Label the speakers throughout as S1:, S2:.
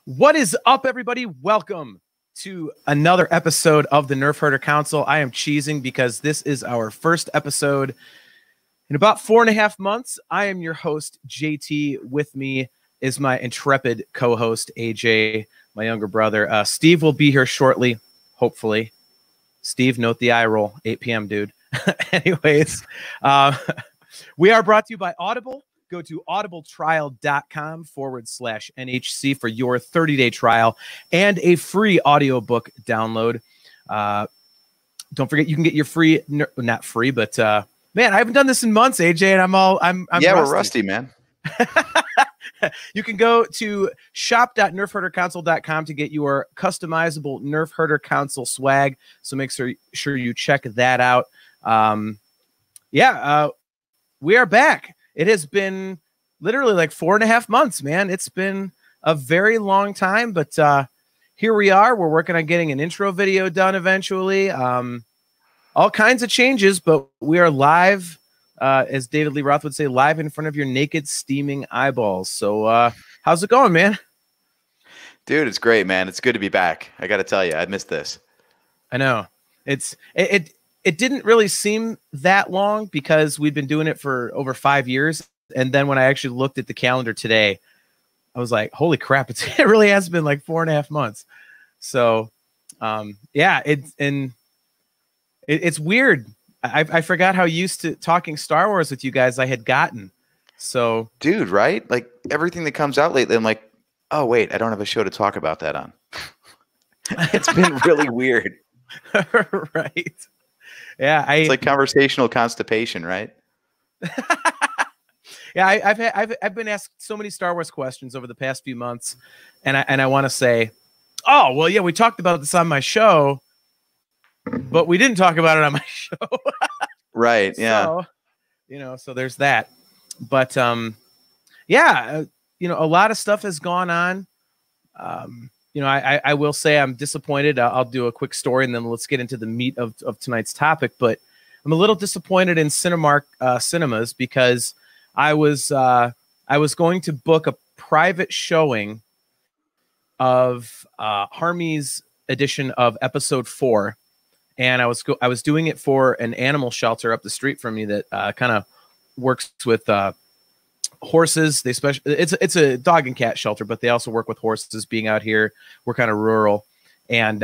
S1: What is up, everybody? Welcome to another episode of the Nerfherder Council. I am cheesing because this is our first episode in about 4.5 months. I am your host, JT. With me is my intrepid co-host, AJ, my younger brother. Steve will be here shortly, hopefully. Steve, note the eye roll, 8 p.m., dude. Anyways, we are brought to you by Audible. Go to audibletrial.com/NHC for your 30-day trial and a free audiobook download. Don't forget, you can get your free, not free, but man, I haven't done this in months, AJ, and I'm
S2: yeah,
S1: rusty.
S2: we're rusty, man.
S1: You can go to shop.nerfherdercouncil.com to get your customizable Nerfherder Council swag. So make sure you check that out. We are back. It has been literally like 4.5 months, man. It's been a very long time, but here we are. We're working on getting an intro video done eventually. All kinds of changes, but we are live, as David Lee Roth would say, live in front of your naked, steaming eyeballs. So how's it going, man?
S2: Dude, it's great, man. It's good to be back. I got to tell you, I missed this.
S1: I know. It didn't really seem that long because we'd been doing it for over 5 years. And then when I actually looked at the calendar today, I was like, holy crap, it really has been like 4.5 months. So, yeah, it's weird. I forgot how used to talking Star Wars with you guys I had gotten. So,
S2: dude, right? Like everything that comes out lately, I'm like, oh, wait, I don't have a show to talk about that on. It's been really weird.
S1: Right. Yeah,
S2: it's like conversational constipation, right?
S1: Yeah, I've been asked so many Star Wars questions over the past few months, and I want to say, oh well, yeah, we talked about this on my show, but we didn't talk about it on my show.
S2: Right? Yeah.
S1: So, so there's that. But yeah, a lot of stuff has gone on. I will say I'm disappointed. I'll do a quick story and then let's get into the meat of tonight's topic. But I'm a little disappointed in Cinemark Cinemas because I was going to book a private showing of Harmy's edition of Episode 4, and I was doing it for an animal shelter up the street from me that kind of works with horses. It's a dog and cat shelter, but they also work with horses. Being out here, we're kind of rural, and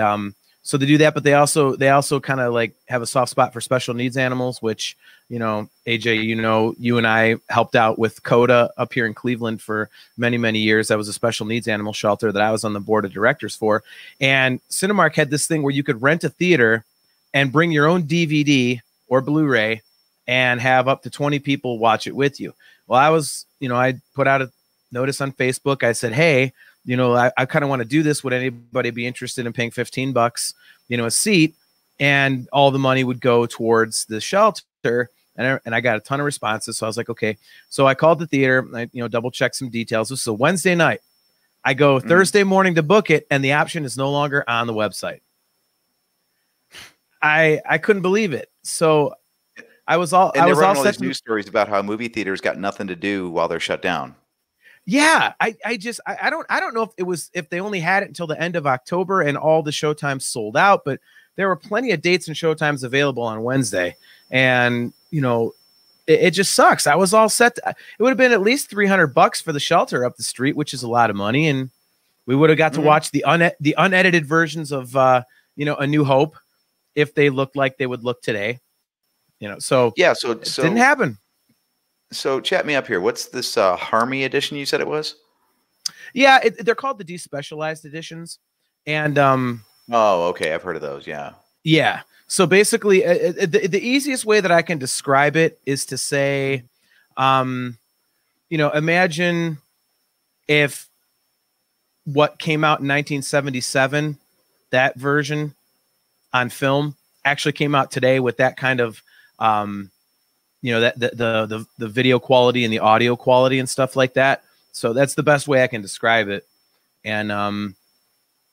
S1: so they do that. But they also kind of like have a soft spot for special needs animals, which AJ, you and I helped out with Coda up here in Cleveland for many years. That was a special needs animal shelter that I was on the board of directors for. And Cinemark had this thing where you could rent a theater and bring your own DVD or Blu-ray and have up to 20 people watch it with you. Well, I put out a notice on Facebook. I said, hey, I kind of want to do this. Would anybody be interested in paying $15, a seat? And all the money would go towards the shelter. And I got a ton of responses. So I was like, okay. So I called the theater. I, double checked some details. This is a Wednesday night. I go Thursday morning to book it, and the option is no longer on the website. I couldn't believe it. So I was all set.
S2: News stories about how movie theaters got nothing to do while they're shut down.
S1: Yeah, I don't know if they only had it until the end of October and all the showtimes sold out, but there were plenty of dates and showtimes available on Wednesday, and it just sucks. I was all set. It would have been at least $300 for the shelter up the street, which is a lot of money, and we would have got to watch the unedited versions of A New Hope if they looked like they would look today. So
S2: yeah, so
S1: it didn't happen.
S2: So chat me up here. What's this Harmy edition you said it was?
S1: Yeah, they're called the despecialized editions. And
S2: oh, okay. I've heard of those. Yeah.
S1: Yeah. So basically, the easiest way that I can describe it is to say, imagine if what came out in 1977, that version on film, actually came out today with that kind of that the video quality and the audio quality and stuff like that. So that's the best way I can describe it. And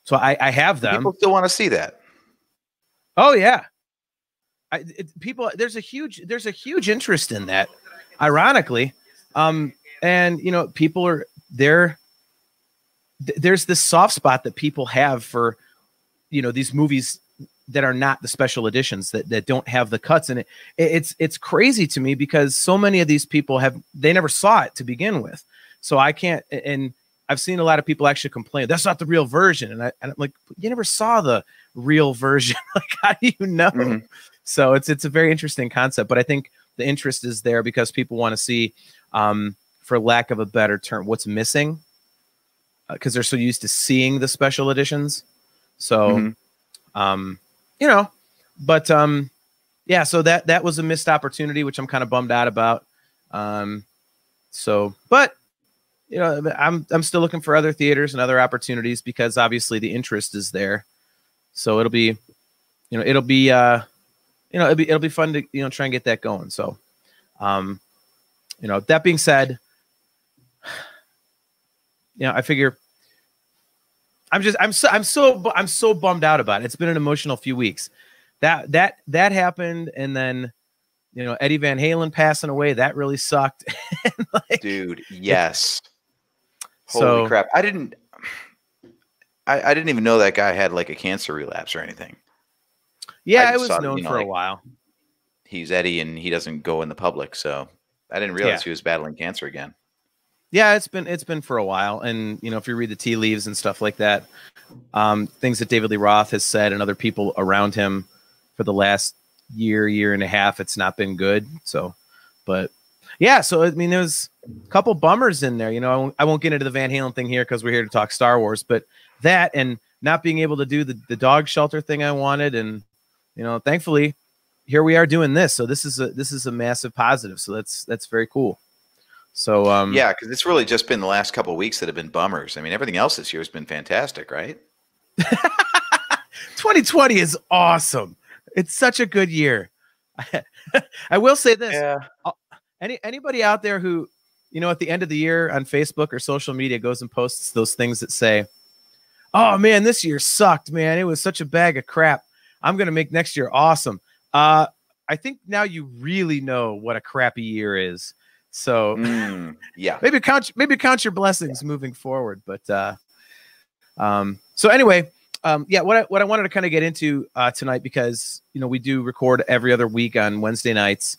S1: so I have them.
S2: People still want to see that.
S1: Oh yeah. There's a huge interest in that, ironically. And people are there. there's this soft spot that people have for, these movies that are not the special editions, that don't have the cuts. And it's crazy to me because so many of these people they never saw it to begin with. So I can't, and I've seen a lot of people actually complain, that's not the real version. And I'm like, you never saw the real version. Like, how do you know? Mm-hmm. So it's a very interesting concept, but I think the interest is there because people want to see, for lack of a better term, what's missing, because they're so used to seeing the special editions. So, but yeah, so that was a missed opportunity, which I'm kind of bummed out about. But I'm still looking for other theaters and other opportunities because obviously the interest is there. So it'll be fun to, try and get that going. So, that being said, I figure I'm so bummed out about it. It's been an emotional few weeks. That happened, and then Eddie Van Halen passing away, that really sucked.
S2: Dude, yes. Holy crap. I didn't even know that guy had like a cancer relapse or anything.
S1: Yeah, it was known for a while.
S2: He's Eddie and he doesn't go in the public, so I didn't realize he was battling cancer again.
S1: Yeah, it's been for a while. And if you read the tea leaves and stuff like that, things that David Lee Roth has said and other people around him for the last year and a half, it's not been good. So, but yeah, so I mean, there's a couple bummers in there. I won't get into the Van Halen thing here because we're here to talk Star Wars, but that and not being able to do the dog shelter thing I wanted, and thankfully here we are doing this. So this is a massive positive. So that's very cool. So
S2: yeah, because it's really just been the last couple of weeks that have been bummers. I mean, everything else this year has been fantastic, right?
S1: 2020 is awesome. It's such a good year. I will say this. Yeah. Anybody out there who, at the end of the year on Facebook or social media goes and posts those things that say, oh man, this year sucked, man. It was such a bag of crap. I'm going to make next year awesome. I think now you really know what a crappy year is. So
S2: yeah,
S1: maybe count your blessings moving forward. But so anyway, yeah, what I wanted to kind of get into tonight, because we do record every other week on Wednesday nights.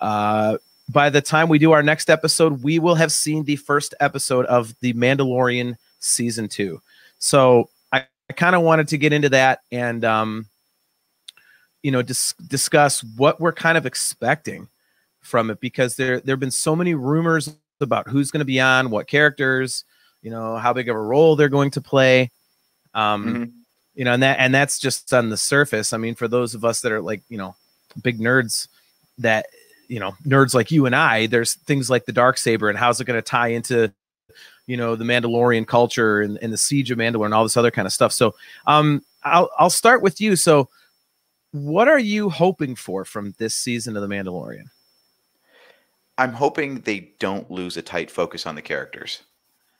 S1: By the time we do our next episode, we will have seen the first episode of The Mandalorian season 2. So I kind of wanted to get into that and discuss what we're kind of expecting from it, because there have been so many rumors about who's going to be on, what characters, how big of a role they're going to play. And that's just on the surface. I mean, for those of us that are like, big nerds, that, nerds like you and I, there's things like the Darksaber and how's it going to tie into, the Mandalorian culture and the Siege of Mandalore and all this other kind of stuff. So I'll start with you. So what are you hoping for from this season of The Mandalorian?
S2: I'm hoping they don't lose a tight focus on the characters.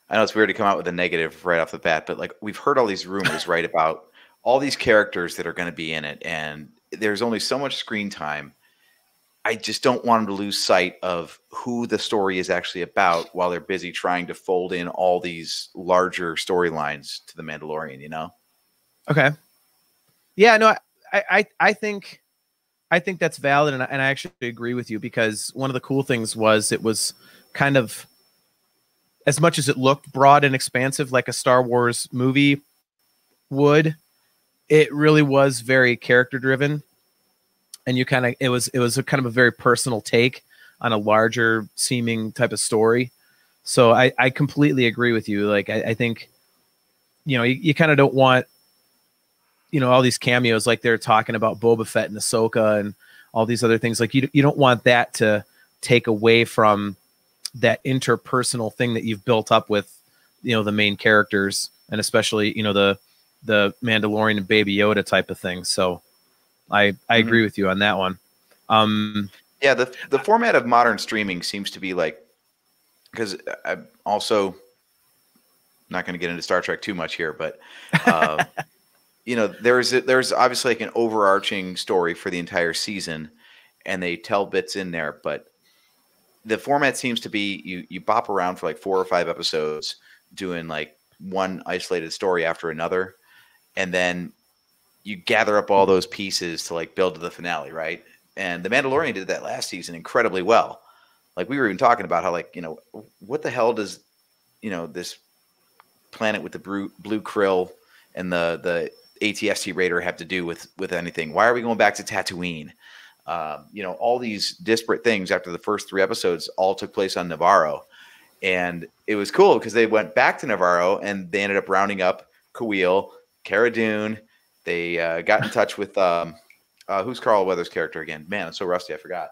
S2: I know it's weird to come out with a negative right off the bat, but like we've heard all these rumors, right, about all these characters that are going to be in it, and there's only so much screen time. I just don't want them to lose sight of who the story is actually about while they're busy trying to fold in all these larger storylines to The Mandalorian,
S1: Okay. Yeah, no, I think that's valid, and I actually agree with you, because one of the cool things was it was kind of, as much as it looked broad and expansive like a Star Wars movie would, it really was very character driven, and it was a kind of a very personal take on a larger seeming type of story. So I completely agree with you. Like I think you kind of don't want all these cameos, like they're talking about Boba Fett and Ahsoka and all these other things. Like you don't want that to take away from that interpersonal thing that you've built up with, the main characters, and especially, the Mandalorian and Baby Yoda type of thing. So I agree with you on that one.
S2: Yeah. The format of modern streaming seems to be like, because I'm also not going to get into Star Trek too much here, but, there's obviously like an overarching story for the entire season, and they tell bits in there, but the format seems to be you bop around for like 4 or 5 episodes doing like one isolated story after another, and then you gather up all those pieces to like build to the finale, right? And The Mandalorian did that last season incredibly well. Like we were even talking about how like, you know, what the hell does, you know, this planet with the blue krill and the ATST Raider have to do with anything? Why are we going back to Tatooine? You know, all these disparate things after the first 3 episodes all took place on Navarro. And it was cool because they went back to Navarro and they ended up rounding up Kuil, Cara Dune. They got in touch with who's Carl Weathers' character again? Man, I'm so rusty, I forgot.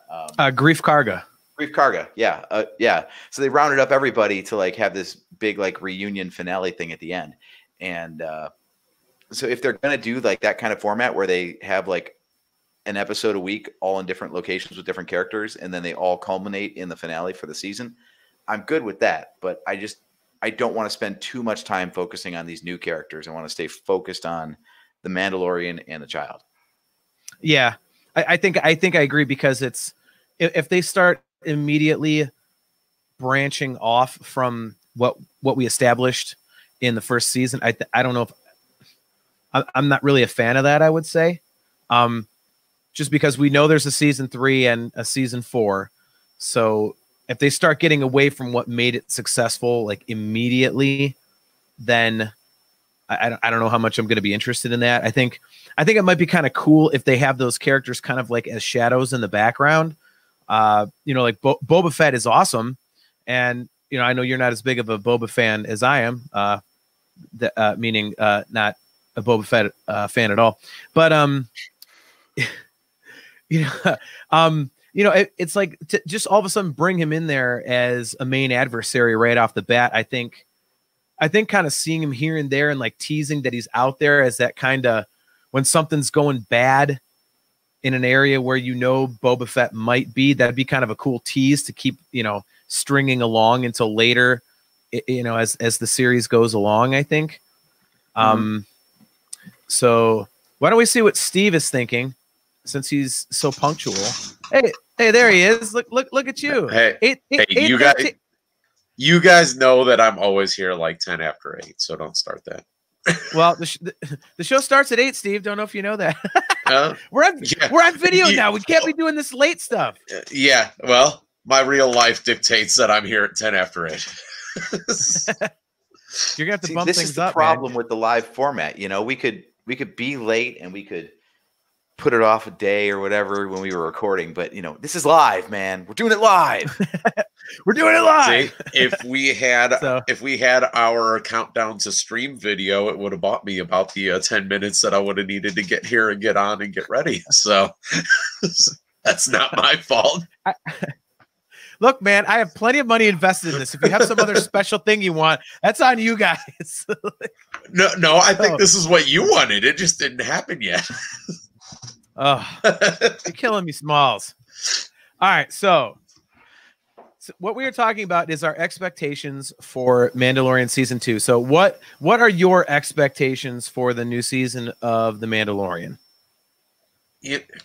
S1: Grief Karga.
S2: Grief Karga, yeah, yeah. So they rounded up everybody to like have this big like reunion finale thing at the end. And so if they're gonna do like that kind of format where they have like an episode a week, all in different locations with different characters, and then they all culminate in the finale for the season, I'm good with that. But I don't want to spend too much time focusing on these new characters. I want to stay focused on the Mandalorian and the child.
S1: Yeah, I think I agree, because it's if they start immediately branching off from what we established in the first season, I don't know if I'm not really a fan of that. I would say, just because we know there's a season 3 and a season 4, so if they start getting away from what made it successful like immediately, then I don't know how much I'm going to be interested in that. I think it might be kind of cool if they have those characters kind of like as shadows in the background. You know, like Boba Fett is awesome, and you know, I know you're not as big of a Boba fan as I am. Meaning not a Boba Fett fan at all, but you know, it's like to just all of a sudden bring him in there as a main adversary right off the bat. I think kind of seeing him here and there and like teasing that he's out there as that kind of when something's going bad in an area where, you know, Boba Fett might be, that'd be kind of a cool tease to keep, you know, stringing along until later, you know, as the series goes along, I think. So why don't we see what Steve is thinking, since he's so punctual? Hey, there he is. Look at you.
S3: Hey, you guys know that I'm always here like 10 after 8, so don't start that.
S1: Well, the show starts at 8, Steve. Don't know if you know that. We're on video now. We can't be doing this late stuff.
S3: Yeah, well, my real life dictates that I'm here at 10 after 8.
S1: You're gonna have to bump
S2: this
S1: things
S2: is the
S1: up,
S2: problem
S1: man.
S2: with the live format. You know, we could be late and we could put it off a day or whatever when we were recording, but you know, this is live, man. We're doing it live.
S1: We're doing it live.
S3: See, if we had our countdown to stream video, it would have bought me about the 10 minutes that I would have needed to get here and get on and get ready. So that's not my fault.
S1: Look, man, I have plenty of money invested in this. If you have some other special thing you want, that's on you guys.
S3: No, I think this is what you wanted. It just didn't happen yet.
S1: Oh, you're killing me, Smalls. All right, so what we are talking about is our expectations for Mandalorian season 2. So what are your expectations for the new season of The Mandalorian?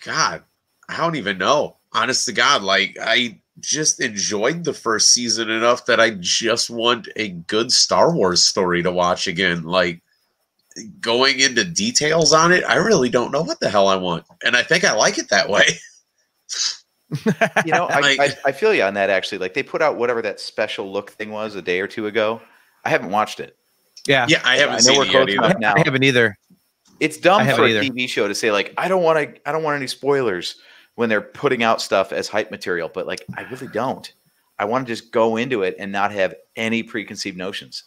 S3: God, I don't even know. Honest to God, like I just enjoyed the first season enough that I just want a good Star Wars story to watch again. Like going into details on it, I really don't know what the hell I want. And I think I like it that way.
S2: You know, I feel you on that, actually. Like they put out whatever that special look thing was a day or two ago. I haven't watched it.
S1: Yeah,
S3: I haven't seen it yet either.
S2: Now.
S1: I haven't either.
S2: It's dumb for a TV show to say like, I don't want any spoilers when they're putting out stuff as hype material. But like, I really don't. I want to just go into it and not have any preconceived notions.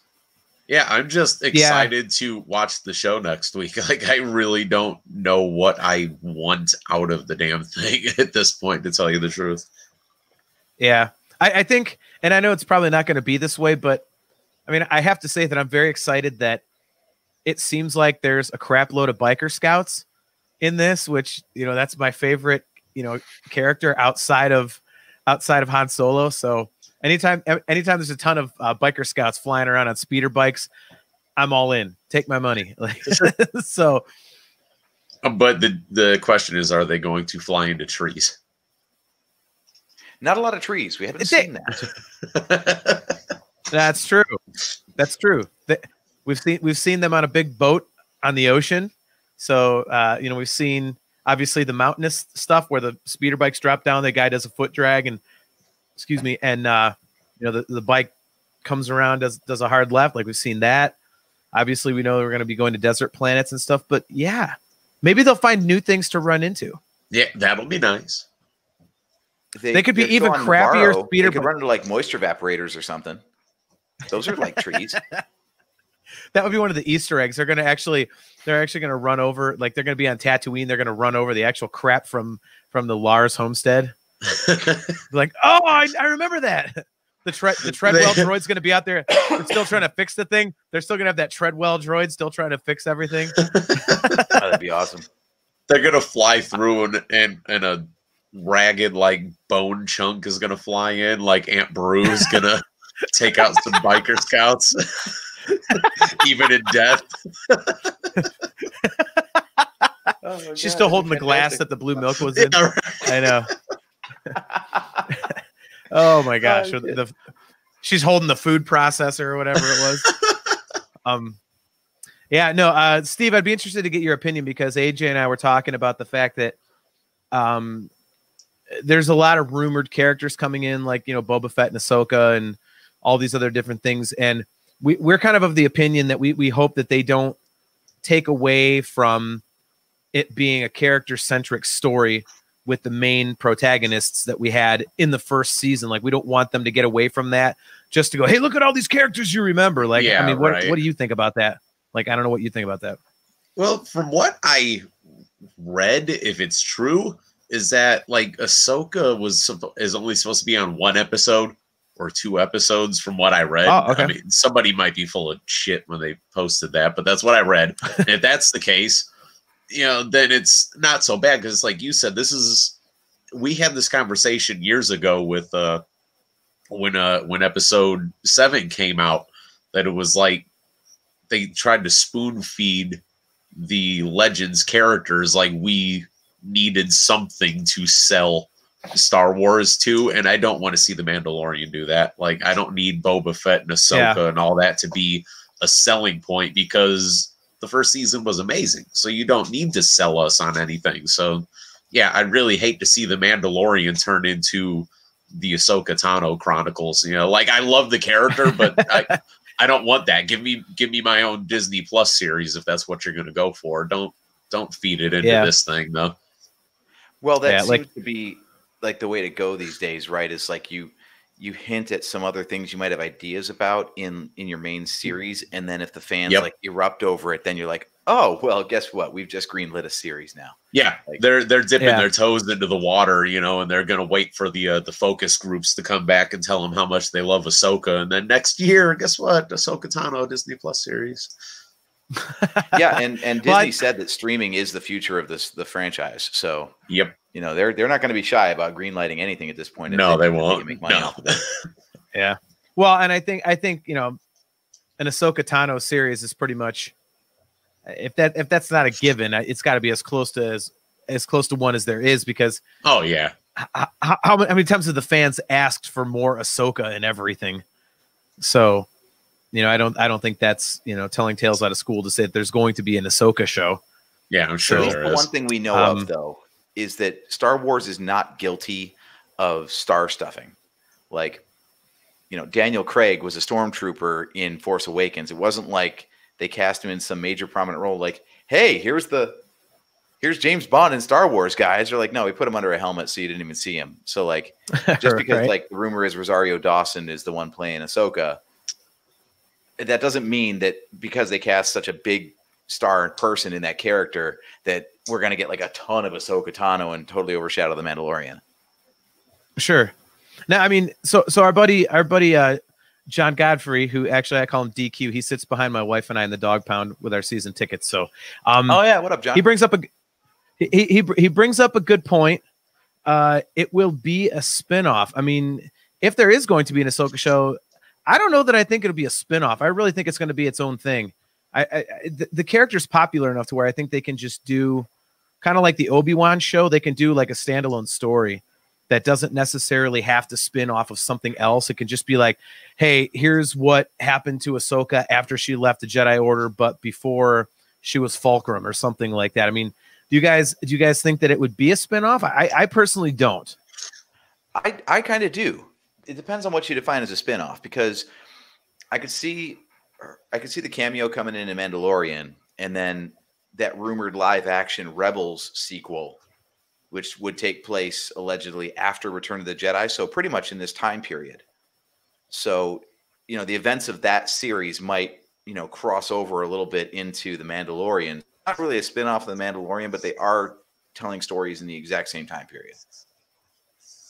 S3: Yeah, I'm just excited to watch the show next week. Like, I really don't know what I want out of the damn thing at this point, to tell you the truth.
S1: Yeah, I think, and I know it's probably not going to be this way, but I mean, I have to say that I'm very excited that it seems like there's a crap load of biker scouts in this, which, you know, that's my favorite, you know, character outside of Han Solo. So anytime there's a ton of biker scouts flying around on speeder bikes, I'm all in. Take my money. Like, so.
S3: But the question is, are they going to fly into trees?
S2: Not a lot of trees. We haven't seen that.
S1: That's true. That's true. We've seen them on a big boat on the ocean. So you know, we've seen obviously the mountainous stuff where the speeder bikes drop down, the guy does a foot drag, and you know, the bike comes around, does a hard left. Like, we've seen that. Obviously, we know we're going to be going to desert planets and stuff, but yeah, maybe they'll find new things to run into.
S3: Yeah, that'll be nice.
S1: They could be even crappier speeder.
S2: They could run into like moisture evaporators or something. Those are like trees.
S1: That would be one of the Easter eggs. They're actually going to run over, like, they're going to be on Tatooine. They're going to run over the actual crap from the Lars homestead. Like, oh, I remember that. The Treadwell droid's going to be out there. They're still trying to fix the thing. They're still going to have that Treadwell droid still trying to fix everything.
S2: That'd be awesome.
S3: They're going to fly through and a ragged, like, bone chunk is going to fly in. Like, Aunt Beru's going to take out some biker scouts. Even in death.
S1: She's still holding the glass that the blue milk was in. Yeah, right. I know. Oh my gosh. She's holding the food processor or whatever it was. Yeah, no, Steve, I'd be interested to get your opinion, because AJ and I were talking about the fact that there's a lot of rumored characters coming in, like, you know, Boba Fett and Ahsoka and all these other different things. And we're kind of the opinion that we hope that they don't take away from it being a character-centric story with the main protagonists that we had in the first season. Like, we don't want them to get away from that just to go, hey, look at all these characters you remember. Like, yeah, I mean, what do you think about that? Like, I don't know what you think about that.
S3: Well, from what I read, if it's true, is that, like, Ahsoka is only supposed to be on one episode or 2 episodes from what I read.
S1: Oh, okay.
S3: I mean, somebody might be full of shit when they posted that, but that's what I read. And if that's the case, you know, then it's not so bad, because, like you said, we had this conversation years ago with when episode 7 came out, that it was like they tried to spoon feed the Legends characters, like we needed something to sell Star Wars to, and I don't want to see the Mandalorian do that. Like, I don't need Boba Fett and Ahsoka and all that to be a selling point, because the first season was amazing. So you don't need to sell us on anything. So yeah, I'd really hate to see the Mandalorian turn into the Ahsoka Tano Chronicles. You know, like, I love the character, but I don't want that. Give me my own Disney Plus series if that's what you're going to go for. Don't feed it into this thing, though.
S2: Well, that seems to be like the way to go these days, right? Is like you hint at some other things you might have ideas about in your main series, and then if the fans like erupt over it, then you're like, oh, well, guess what? We've just greenlit a series now. Yeah, like,
S3: they're dipping their toes into the water, you know, and they're gonna wait for the focus groups to come back and tell them how much they love Ahsoka, and then next year, guess what? Ahsoka Tano Disney Plus series.
S2: Yeah, and Disney said that streaming is the future of the franchise. So
S3: yep.
S2: You know, they're not going to be shy about greenlighting anything at this point.
S3: No, they won't.
S2: Make money off of it.
S1: Yeah. Well, and I think you know, an Ahsoka Tano series is pretty much, if that's not a given, it's got to be as close to one as there is, because
S3: how
S1: many times have the fans asked for more Ahsoka and everything? So, you know, I don't think that's, you know, telling tales out of school to say that there's going to be an Ahsoka show.
S3: Yeah, I'm sure there is.
S2: The one thing we know of, though, is that Star Wars is not guilty of star stuffing. Like, you know, Daniel Craig was a stormtrooper in Force Awakens. It wasn't like they cast him in some major prominent role. Like, hey, here's James Bond in Star Wars, guys. They're like, no, we put him under a helmet so you didn't even see him. So, like, just because like the rumor is Rosario Dawson is the one playing Ahsoka, that doesn't mean that because they cast such a big star person in that character that we're going to get like a ton of Ahsoka Tano and totally overshadow the Mandalorian.
S1: Sure. Now, I mean, so our buddy John Godfrey, who actually I call him DQ, he sits behind my wife and I in the dog pound with our season tickets. So,
S2: oh yeah, what up, John?
S1: He brings up he brings up a good point. It will be a spinoff. I mean, if there is going to be an Ahsoka show, I don't know that I think it'll be a spinoff. I really think it's going to be its own thing. The character's popular enough to where I think they can just do kind of like the Obi-Wan show. They can do like a standalone story. that doesn't necessarily have to spin off of something else. It can just be like, hey, here's what happened to Ahsoka after she left the Jedi Order, but before she was Fulcrum or something like that. I mean, do you guys think that it would be a spinoff? I personally don't.
S2: I kind of do. It depends on what you define as a spinoff, because I could see the cameo coming in Mandalorian, and then that rumored live action Rebels sequel, which would take place allegedly after Return of the Jedi. So pretty much in this time period. So, you know, the events of that series might, you know, cross over a little bit into the Mandalorian. Not really a spinoff of the Mandalorian, but they are telling stories in the exact same time period.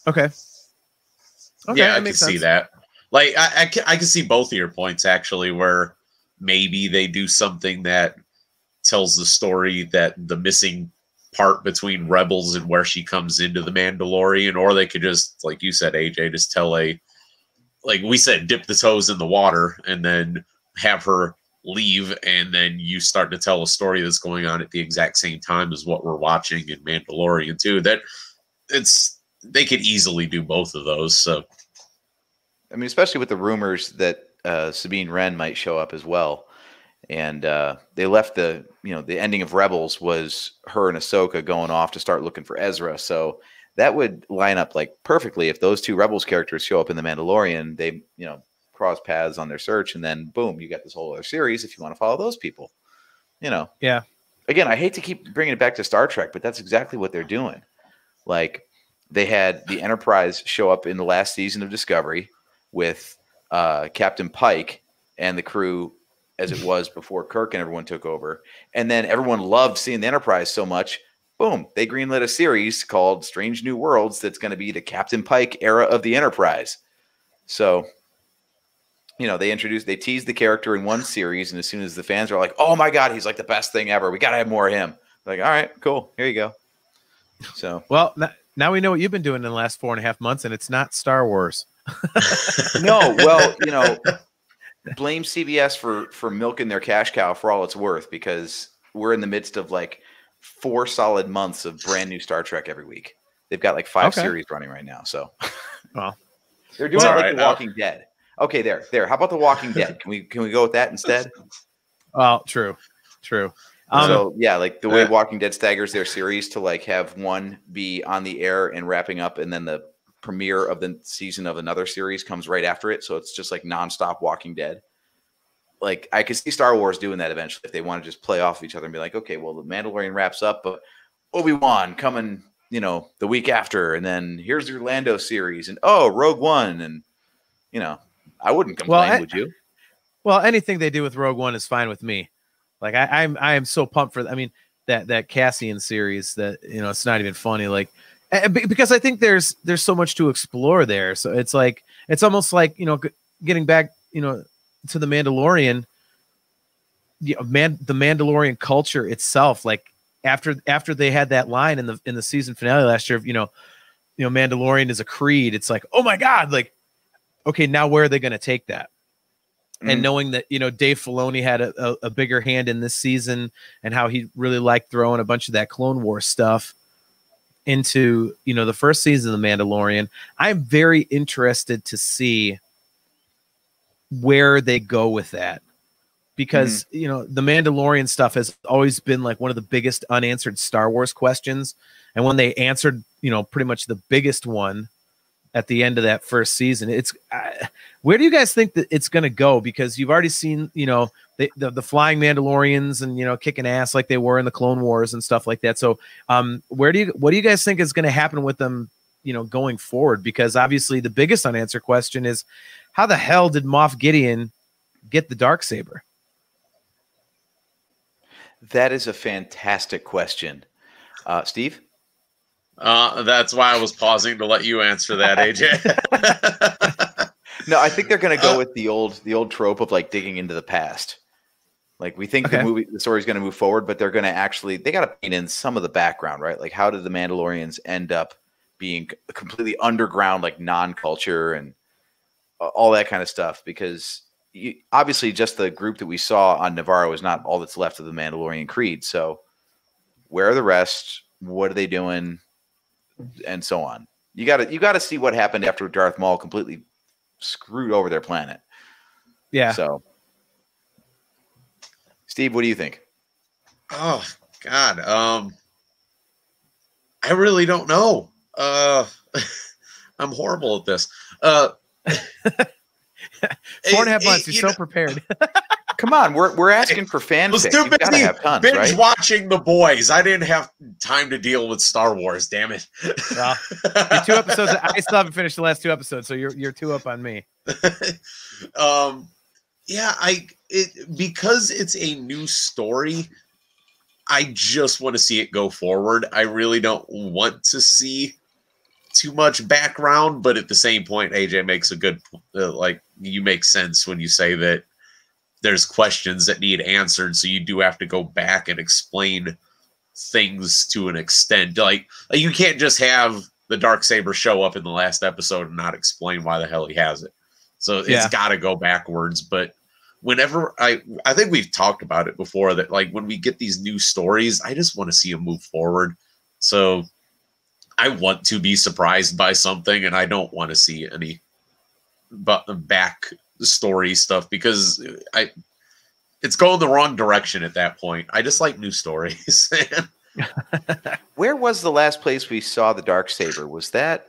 S1: Okay.
S3: Yeah, I can see that. Like, I can see both of your points, actually, where maybe they do something that tells the story that the missing part between Rebels and where she comes into the Mandalorian, or they could just, like you said, AJ, just tell like we said, dip the toes in the water and then have her leave, and then you start to tell a story that's going on at the exact same time as what we're watching in Mandalorian too. They could easily do both of those. So,
S2: I mean, especially with the rumors that Sabine Wren might show up as well. And they left the ending of Rebels was her and Ahsoka going off to start looking for Ezra. So that would line up like perfectly if those two Rebels characters show up in the Mandalorian. They, you know, cross paths on their search, and then boom, you got this whole other series if you want to follow those people. You know,
S1: yeah.
S2: Again, I hate to keep bringing it back to Star Trek, but that's exactly what they're doing. Like, they had the Enterprise show up in the last season of Discovery with Captain Pike and the crew as it was before Kirk and everyone took over. And then everyone loved seeing the Enterprise so much. Boom, they greenlit a series called Strange New Worlds that's going to be the Captain Pike era of the Enterprise. So, you know, they teased the character in one series, and as soon as the fans are like, oh my God, he's like the best thing ever, we got to have more of him. Like, all right, cool, here you go. So,
S1: well, now we know what you've been doing in the last 4.5 months, and it's not Star Wars.
S2: No, well, you know, blame CBS for milking their cash cow for all it's worth, because we're in the midst of like 4 solid months of brand new Star Trek every week. They've got like 5 series running right now. So,
S1: well,
S2: they're doing it like The Walking Dead. Okay, there. How about The Walking Dead? Can we go with that instead?
S1: Well, true.
S2: So yeah, like the way Walking Dead staggers their series to like have one be on the air and wrapping up, and then the premiere of the season of another series comes right after it. So it's just like nonstop Walking Dead. Like, I could see Star Wars doing that eventually if they want to just play off of each other and be like, okay, well, the Mandalorian wraps up, but Obi-Wan coming, you know, the week after, and then here's your Lando series, and Rogue One, and you know, I wouldn't complain, would you?
S1: Well, anything they do with Rogue One is fine with me. Like, I am so pumped for. I mean, that Cassian series that, you know, it's not even funny. Like, because I think there's so much to explore there. So it's like, it's almost like, you know, getting back, you know, to the Mandalorian. The Mandalorian culture itself. Like, after they had that line in the season finale last year, you know, Mandalorian is a creed. It's like, oh my God, like, okay, now where are they going to take that? And knowing that, you know, Dave Filoni had a bigger hand in this season, and how he really liked throwing a bunch of that Clone Wars stuff into, you know, the first season of The Mandalorian, I'm very interested to see where they go with that. Because, you know, the Mandalorian stuff has always been like one of the biggest unanswered Star Wars questions. And when they answered, you know, pretty much the biggest one at the end of that first season, it's where do you guys think that it's going to go? Because you've already seen, you know, the flying Mandalorians and, you know, kicking ass like they were in the Clone Wars and stuff like that. So what do you guys think is going to happen with them, you know, going forward? Because obviously the biggest unanswered question is, how the hell did Moff Gideon get the Darksaber?
S2: That is a fantastic question. Steve?
S3: That's why I was pausing to let you answer that, AJ.
S2: No, I think they're going to go with the old trope of like digging into the past. Like, we think the story is going to move forward, but they're going to they got to paint in some of the background, right? Like, how did the Mandalorians end up being completely underground, like non-culture and all that kind of stuff? Because obviously just the group that we saw on Navarro is not all that's left of the Mandalorian creed. So where are the rest? What are they doing? And so on. You gotta see what happened after Darth Maul completely screwed over their planet.
S1: Yeah.
S2: So, Steve, what do you think?
S3: Oh God, I really don't know. I'm horrible at this.
S1: 4.5 months. You're so prepared.
S2: Come on, we're asking for fan
S3: was
S2: fic.
S3: too
S2: You've gotta
S3: busy
S2: have tons,
S3: binge
S2: right?
S3: watching The Boys. I didn't have time to deal with Star Wars. Damn it!
S1: Well, you're 2 episodes. I still haven't finished the last 2 episodes, so you're 2 up on me.
S3: Yeah, because it's a new story. I just want to see it go forward. I really don't want to see too much background, but at the same point, AJ makes a good you make sense when you say that there's questions that need answered, so you do have to go back and explain things to an extent. Like you can't just have the Darksaber show up in the last episode and not explain why the hell he has it. So it's got to go backwards. But whenever I think we've talked about it before, that like when we get these new stories, I just want to see them move forward. So I want to be surprised by something, and I don't want to see any back story stuff because it's going the wrong direction at that point. I just like new stories.
S2: Where was the last place we saw the Darksaber? Was that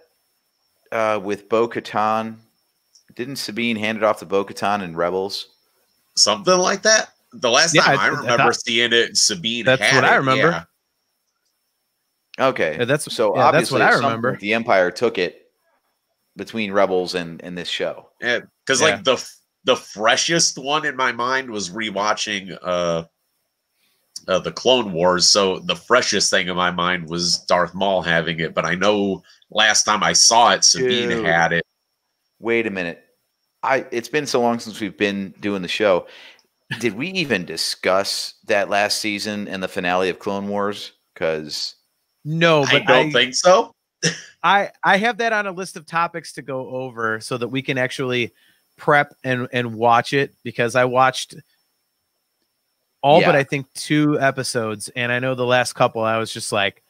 S2: with Bo-Katan? Didn't Sabine hand it off to Bo-Katan in Rebels?
S3: Something like that. The last time I remember seeing it, Sabine.
S1: That's what I remember.
S2: Yeah. Okay,
S1: that's
S2: obviously
S1: that's what I remember.
S2: The Empire took it between Rebels and this show.
S3: Yeah, because like the freshest one in my mind was rewatching the Clone Wars. So the freshest thing in my mind was Darth Maul having it. But I know last time I saw it, Sabine had it.
S2: Wait a minute. It's been so long since we've been doing the show. Did we even discuss that last season and the finale of Clone Wars? Because
S1: no, but
S3: I don't think so.
S1: I have that on a list of topics to go over so that we can actually prep and watch it, because I watched all but I think 2 episodes, and I know the last couple I was just like,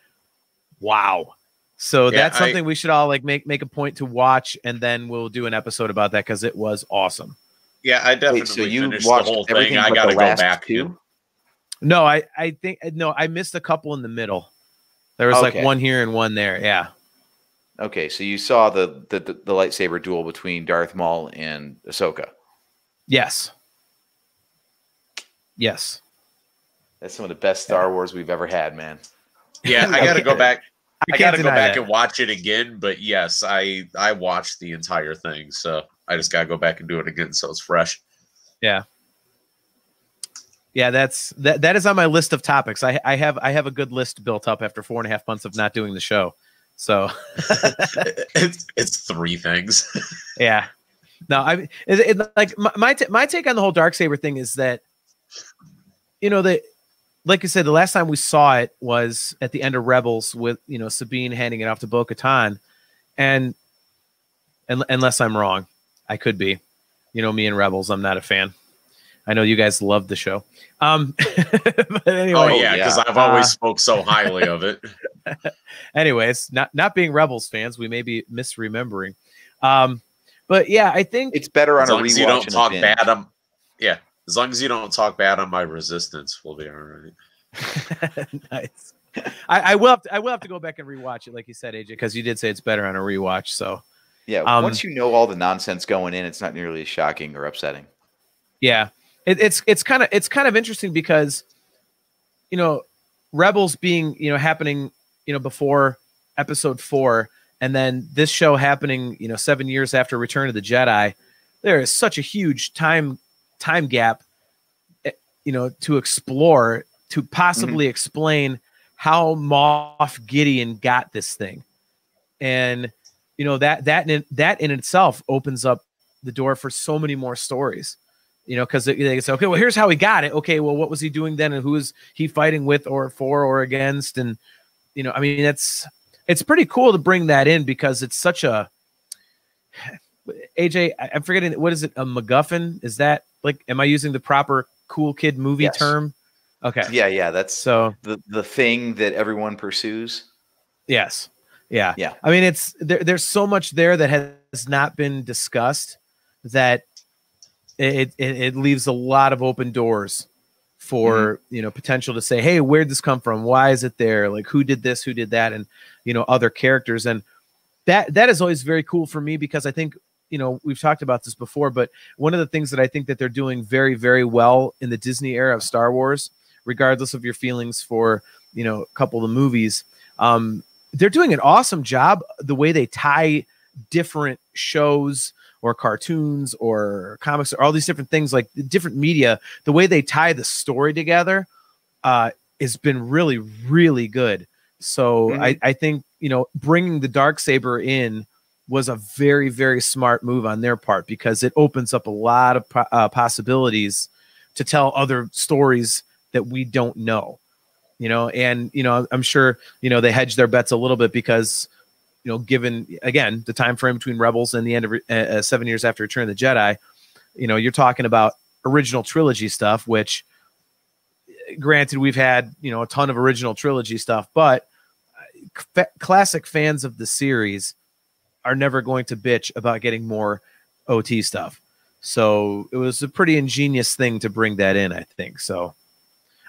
S1: wow. So that's something we should all like make a point to watch, and then we'll do an episode about that because it was awesome.
S3: Yeah, I definitely
S2: Wait, so you
S3: finished
S2: watched
S3: the whole
S2: everything
S3: thing. I got to go back
S2: to.
S1: No, I think I missed a couple in the middle. There was like one here and one there. Yeah.
S2: Okay, so you saw the lightsaber duel between Darth Maul and Ahsoka.
S1: Yes. Yes.
S2: That's some of the best Star Wars we've ever had, man.
S3: Yeah, I got to go back. I got to go back
S1: that.
S3: and watch it again. But yes, I watched the entire thing, so I just got to go back and do it again so it's fresh.
S1: Yeah. Yeah, that is on my list of topics. I have a good list built up after 4.5 months of not doing the show. So
S3: it's 3 things.
S1: Yeah. No, like my take on the whole Darksaber thing is that, you know, like you said, the last time we saw it was at the end of Rebels with, you know, Sabine handing it off to Bo-Katan, and unless I'm wrong, I could be. You know, me and Rebels, I'm not a fan. I know you guys love the show. But anyway,
S3: because I've always spoke so highly of it.
S1: Anyways, not being Rebels fans, we may be misremembering. But yeah, I think
S2: it's better on a rewatch.
S3: As you don't talk bad, as long as you don't talk bad on my Resistance, we'll be all right.
S1: Nice. I will have to go back and rewatch it, like you said, AJ, because you did say it's better on a rewatch. So
S2: yeah, once you know all the nonsense going in, it's not nearly as shocking or upsetting.
S1: Yeah, it's kind of interesting because, you know, Rebels being, you know, happening, you know, before Episode 4, and then this show happening, you know, 7 years after Return of the Jedi. There is such a huge time gap, you know, to explore, to possibly explain how Moff Gideon got this thing. And, you know, that in itself opens up the door for so many more stories, you know, because they say, okay, well, here's how he got it. Okay, well, what was he doing then? And who is he fighting with or for or against? And, you know, I mean, it's pretty cool to bring that in because it's such a, AJ, I'm forgetting, what is it? A MacGuffin? Is that like, am I using the proper cool kid movie term? Okay.
S2: Yeah. That's
S1: so
S2: the thing that everyone pursues.
S1: Yes. Yeah.
S2: Yeah.
S1: I mean, there's so much there that has not been discussed that it leaves a lot of open doors for, potential to say, hey, where'd this come from? Why is it there? Like, who did this, who did that? And, other characters. And that is always very cool for me, because I think, we've talked about this before, but one of the things that I think that they're doing very, very well in the Disney era of Star Wars, regardless of your feelings for, a couple of the movies, they're doing an awesome job the way they tie different shows or cartoons or comics or all these different things, like different media, the way they tie the story together has been really, really good. So I think, bringing the Darksaber in was a very, very smart move on their part, because it opens up a lot of possibilities to tell other stories that we don't know, and, I'm sure, they hedged their bets a little bit because, given, again, the time frame between Rebels and the end of 7 years after Return of the Jedi, you're talking about original trilogy stuff, which, granted, we've had, a ton of original trilogy stuff, but classic fans of the series are never going to bitch about getting more OT stuff. So it was a pretty ingenious thing to bring that in, I think. So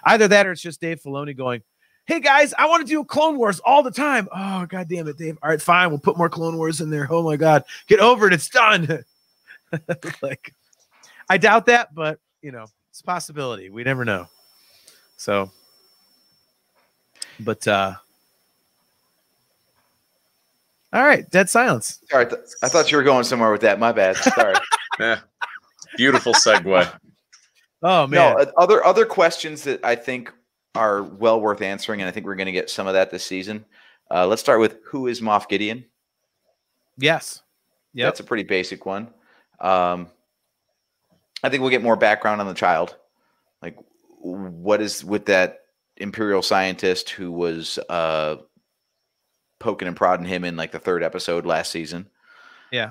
S1: either that, or it's just Dave Filoni going, hey guys, I want to do Clone Wars all the time. Oh, God damn it, Dave. All right, fine. We'll put more Clone Wars in there. Oh my God, get over it. It's done. Like, I doubt that, but it's a possibility. We never know. So, but, all right, dead silence.
S2: Sorry, I thought you were going somewhere with that. My bad. Sorry.
S3: Yeah. Beautiful segue.
S2: Oh man. No, other questions that I think are well worth answering, and I think we're going to get some of that this season. Let's start with, who is Moff Gideon?
S1: Yes. Yeah,
S2: that's a pretty basic one. I think we'll get more background on the child. Like, what is with that Imperial scientist who was poking and prodding him in like the 3rd episode last season?
S1: Yeah.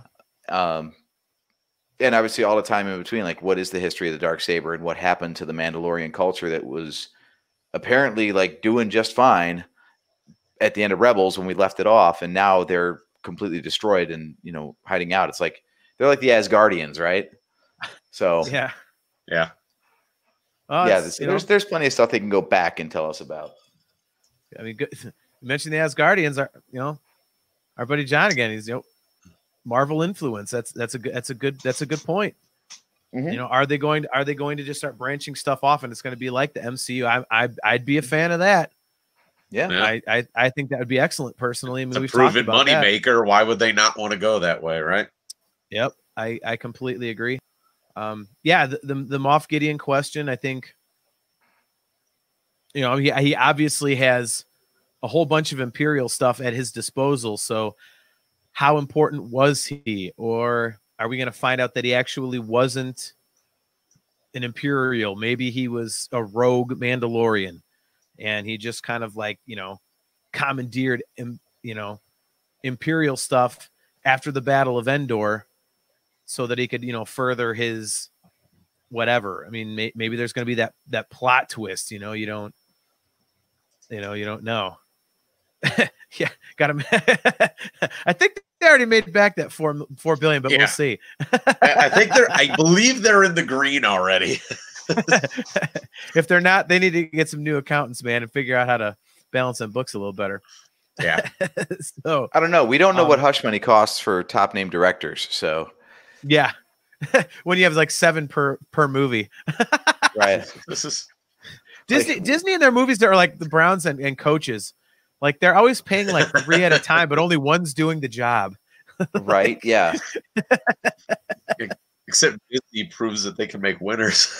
S2: And obviously all the time in between, like, what is the history of the Darksaber and what happened to the Mandalorian culture that was apparently like doing just fine at the end of Rebels when we left it off, and now they're completely destroyed and, hiding out. It's like they're like the Asgardians, right? So
S1: yeah.
S2: There's plenty of stuff they can go back and tell us about.
S1: I mean, good. You mentioned the Asgardians, our buddy John again. He's Marvel influence. That's a good point. Mm-hmm. Are they going to just start branching stuff off, and it's going to be like the MCU? I'd be a fan of that.
S2: Yeah.
S1: I think that would be excellent personally. I mean,
S3: it's a proven moneymaker. Why would they not want to go that way, right?
S1: Yep. I completely agree. The Moff Gideon question, I think, he obviously has a whole bunch of Imperial stuff at his disposal. So how important was he? Or are we going to find out that he actually wasn't an Imperial? Maybe he was a rogue Mandalorian, and he just kind of like, commandeered, Imperial stuff after the Battle of Endor so that he could, further his whatever. I mean, maybe there's going to be that plot twist, you don't know. Yeah, got him. I think they already made back that $4 billion, but we'll see.
S3: I believe they're in the green already.
S1: If they're not, they need to get some new accountants, man, and figure out how to balance them books a little better.
S3: Yeah.
S2: So I don't know. We don't know what hush money costs for top name directors. So
S1: yeah, when you have like 7 per movie,
S2: right?
S3: This is
S1: Disney and their movies that are like the Browns and coaches. Like, they're always paying like 3 at a time, but only one's doing the job.
S2: Right? Yeah.
S3: Except Disney proves that they can make winners.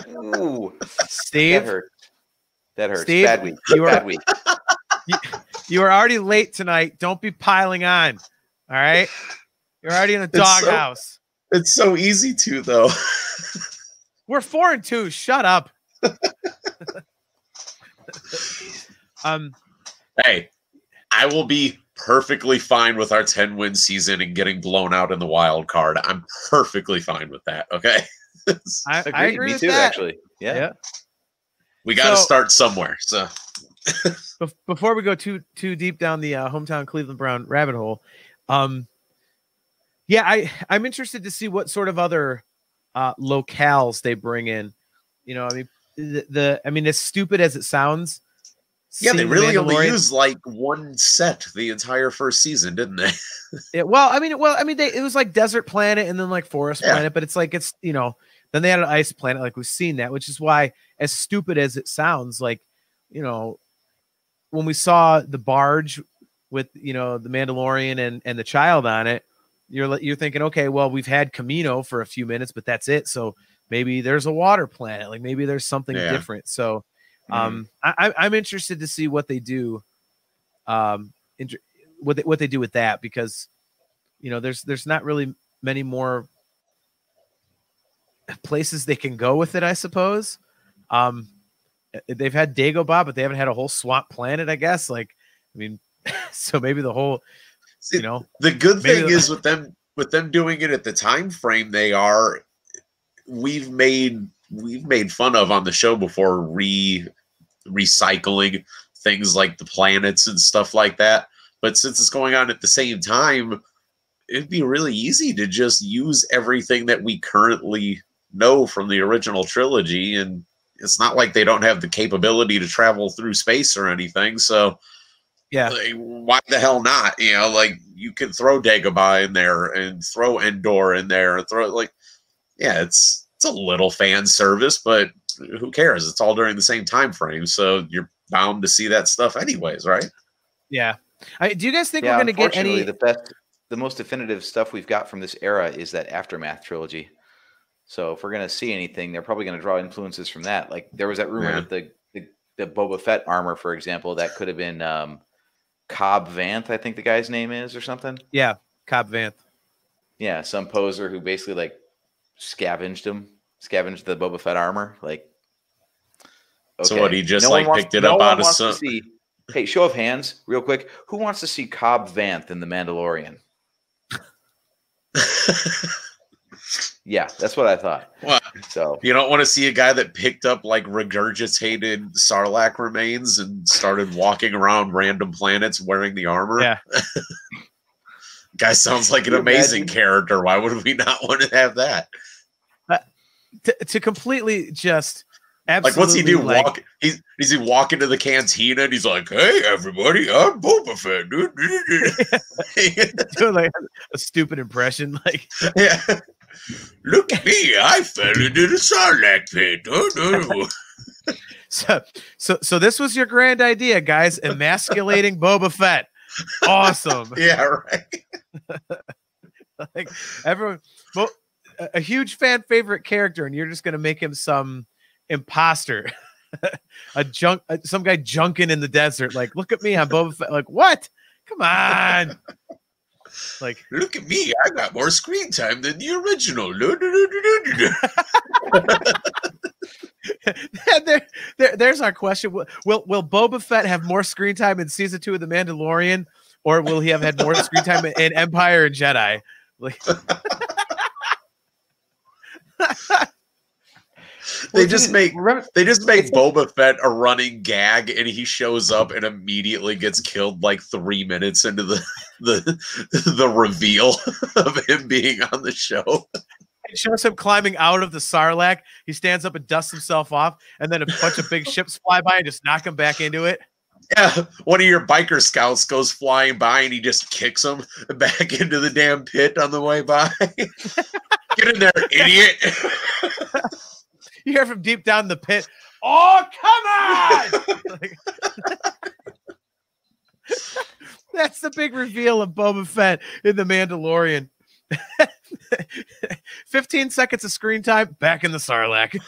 S2: Ooh,
S1: Steve,
S2: that hurts.
S1: Steve,
S2: bad week. Bad week.
S1: You are already late tonight. Don't be piling on. All right, you're already in the doghouse.
S3: It's so easy to, though.
S1: We're 4-2. Shut up.
S3: Hey, I will be perfectly fine with our 10-win season and getting blown out in the wild card. I'm perfectly fine with that. Okay.
S1: I agree
S2: Me
S1: with
S2: too,
S1: that.
S2: actually. Yeah.
S3: We got to start somewhere. So
S1: before we go too deep down the hometown Cleveland Brown rabbit hole, yeah, I'm interested to see what sort of other locales they bring in. You know, I mean, I mean, as stupid as it sounds,
S3: yeah, they really only used like one set the entire first season, didn't they?
S1: It was like Desert Planet and then like Forest Planet, but it's like you know, then they had an Ice Planet, like we've seen that, which is why, as stupid as it sounds, like, you know, when we saw the barge with, you know, the Mandalorian and the child on it, you're thinking, okay, well, we've had Camino for a few minutes, but that's it. So maybe there's a water planet, like maybe there's something different. So I'm interested to see what they do, what they do with that, because, you know, there's not really many more places they can go with it, I suppose. They've had Dagobah, but they haven't had a whole swamp planet, I guess. Like, I mean, so maybe the whole, you know,
S3: the good thing is with them doing it at the time frame they are, we've made fun of on the show before recycling things like the planets and stuff like that. But since it's going on at the same time, it'd be really easy to just use everything that we currently know from the original trilogy. And it's not like they don't have the capability to travel through space or anything. So
S1: yeah,
S3: like, why the hell not? You know, like you can throw Dagobah in there and throw Endor in there and throw like, yeah, it's a little fan service, but who cares? It's all during the same time frame. So you're bound to see that stuff anyways, right?
S1: Yeah. Do you guys think we're going to get any?
S2: The most definitive stuff we've got from this era is that Aftermath trilogy. So if we're going to see anything, they're probably going to draw influences from that. Like there was that rumor that the Boba Fett armor, for example, that could have been Cobb Vanth, I think the guy's name is, or something.
S1: Yeah, Cobb Vanth.
S2: Yeah, some poser who basically like scavenged the Boba Fett armor. Like,
S3: okay. So what? He just picked it up out of some.
S2: Hey, show of hands, real quick. Who wants to see Cobb Vanth in The Mandalorian? Yeah, that's what I thought.
S3: Well,
S2: so
S3: you don't want to see a guy that picked up like regurgitated Sarlacc remains and started walking around random planets wearing the armor.
S1: Yeah.
S3: Guy sounds like an amazing character. Why would we not want to have that?
S2: To completely just
S3: absolutely, like, what's he do? Walk? Is he walking to the cantina and he's like, "Hey, everybody, I'm Boba Fett, dude."
S1: Doing like a stupid impression, like,
S3: yeah. Look at me, I fell into the Sarlacc pit. Oh,
S1: no. So this was your grand idea, guys, emasculating Boba Fett. Awesome.
S3: Yeah, right.
S1: Like everyone, well, a huge fan favorite character, and you're just gonna make him some imposter, some guy junking in the desert. Like, look at me, I'm Boba Fett. Like, what? Come on. Like,
S3: look at me, I got more screen time than the original.
S1: There's our question. Will Boba Fett have more screen time in season 2 of The Mandalorian, or will he have had more screen time in Empire and Jedi? Like,
S3: they just make Boba Fett a running gag, and he shows up and immediately gets killed like 3 minutes into the reveal of him being on the show.
S1: It shows him climbing out of the Sarlacc. He stands up and dusts himself off, and then a bunch of big ships fly by and just knock him back into it.
S3: Yeah, one of your biker scouts goes flying by, and he just kicks him back into the damn pit on the way by. Get in there, idiot!
S1: You hear from deep down the pit, "Oh, come on!" Like, that's the big reveal of Boba Fett in The Mandalorian. 15 seconds of screen time, back in the Sarlacc.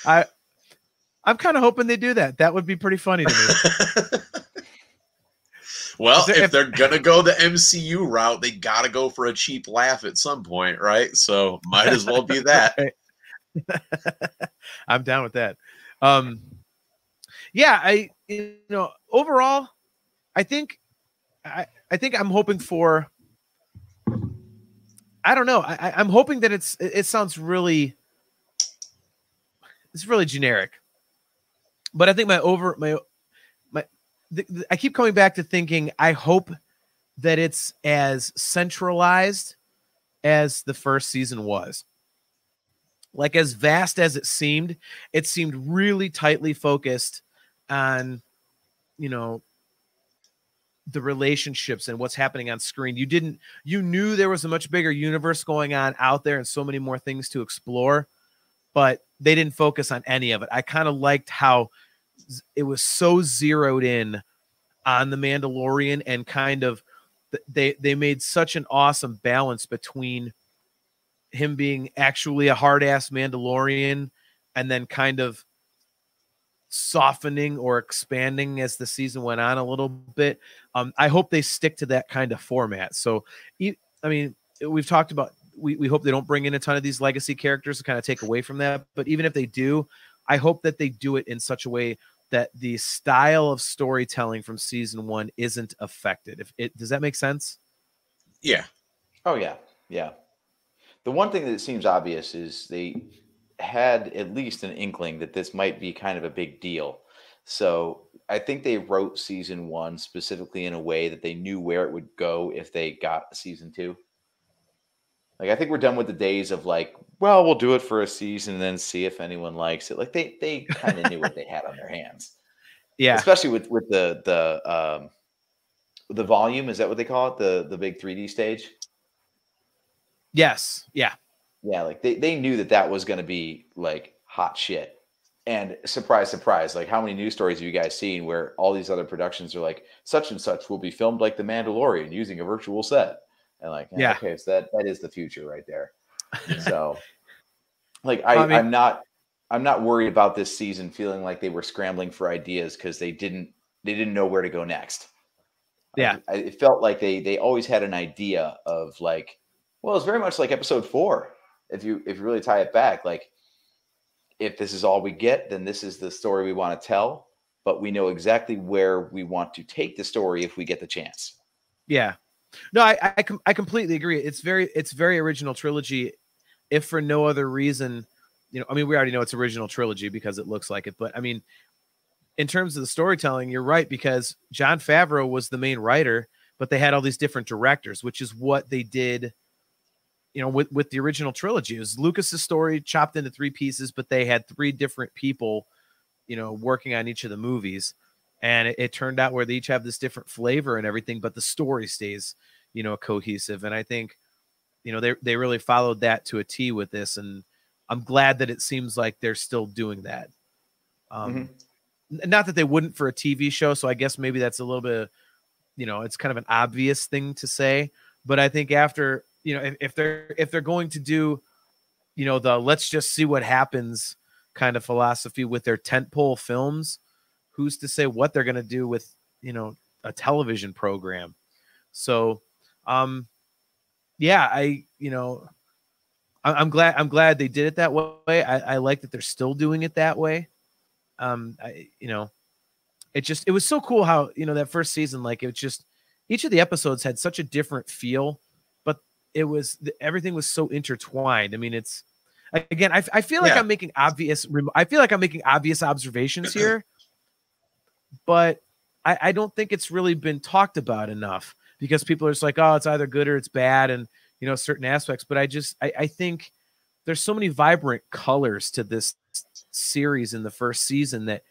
S1: I'm kind of hoping they do that. That would be pretty funny to me.
S3: Well, if they're going to go the MCU route, they got to go for a cheap laugh at some point, right? So might as well be that.
S1: I'm down with that. Yeah, overall, I think I'm hoping for, I don't know. I'm hoping that it sounds really it's really generic. But I think I keep coming back to thinking, I hope that it's as centralized as the first season was. Like, as vast as it seemed really tightly focused on, you know, the relationships and what's happening on screen. You knew there was a much bigger universe going on out there and so many more things to explore, but they didn't focus on any of it. I kind of liked how it was so zeroed in on the Mandalorian, and kind of they made such an awesome balance between him being actually a hard-ass Mandalorian and then kind of softening or expanding as the season went on a little bit. I hope they stick to that kind of format. So, I mean, we've talked about, we hope they don't bring in a ton of these legacy characters to kind of take away from that. But even if they do, I hope that they do it in such a way that the style of storytelling from season 1 isn't affected. Does that make sense?
S3: Yeah.
S2: Oh yeah. Yeah. The one thing that seems obvious is they had at least an inkling that this might be kind of a big deal. So I think they wrote season 1 specifically in a way that they knew where it would go if they got season 2. Like, I think we're done with the days of like, well, we'll do it for a season and then see if anyone likes it. Like, they kind of knew what they had on their hands.
S1: Yeah.
S2: Especially with the volume. Is that what they call it? The big 3D stage?
S1: Yes. Yeah.
S2: Yeah, like they knew that was going to be like hot shit. And surprise, surprise, like, how many news stories have you guys seen where all these other productions are like, such and such will be filmed like The Mandalorian using a virtual set? And like,
S1: yeah,
S2: okay, so that is the future right there. So, like, I'm not worried about this season feeling like they were scrambling for ideas because they didn't know where to go next.
S1: Yeah,
S2: it felt like they always had an idea of like, well, it's very much like episode 4. If you really tie it back, like, if this is all we get, then this is the story we want to tell, but we know exactly where we want to take the story if we get the chance.
S1: Yeah. No, I completely agree. It's very original trilogy, if for no other reason. You know, I mean, we already know it's original trilogy because it looks like it, but I mean, in terms of the storytelling, you're right, because Jon Favreau was the main writer, but they had all these different directors, which is what they did, you know, with the original trilogy. It was Lucas's story chopped into 3 pieces, but they had 3 different people, you know, working on each of the movies. And it turned out where they each have this different flavor and everything, but the story stays, you know, cohesive. And I think, you know, they really followed that to a T with this. And I'm glad that it seems like they're still doing that. Not that they wouldn't for a TV show. So I guess maybe that's a little bit, you know, it's kind of an obvious thing to say, but I think after, you know, if they're going to do, you know, the let's just see what happens kind of philosophy with their tentpole films, who's to say what they're going to do with, you know, a television program? So, yeah, I'm glad they did it that way. I like that they're still doing it that way. You know, it was so cool how, you know, that first season, like, it just, each of the episodes had such a different feel, but everything was so intertwined. I mean, it's, again, I feel like I'm making obvious observations here, but I don't think it's really been talked about enough, because people are just like, oh, it's either good or it's bad, and, you know, certain aspects. But I think there's so many vibrant colors to this series in the first season that,